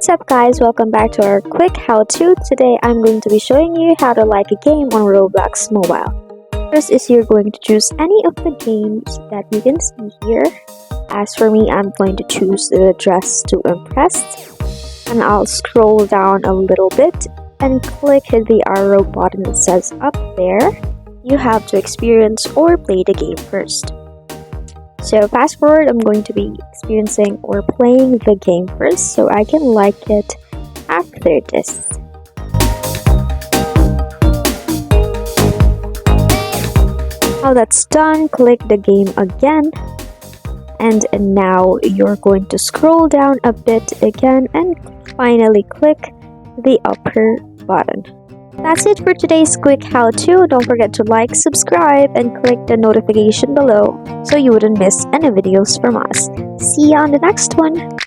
What's up guys, welcome back to our quick how-to. Today I'm going to be showing you how to like a game on Roblox mobile. First is you're going to choose any of the games that you can see here. As for me, I'm going to choose the Dress to Impress. And I'll scroll down a little bit and click the arrow button that says up there. You have to experience or play the game first. So fast forward, I'm going to be experiencing or playing the game first so I can like it after this. Now that's done, click the game again. And now you're going to scroll down a bit again and finally click the upper button. That's it for today's quick how-to. Don't forget to like, subscribe, and click the notification below so you wouldn't miss any videos from us. See you on the next one!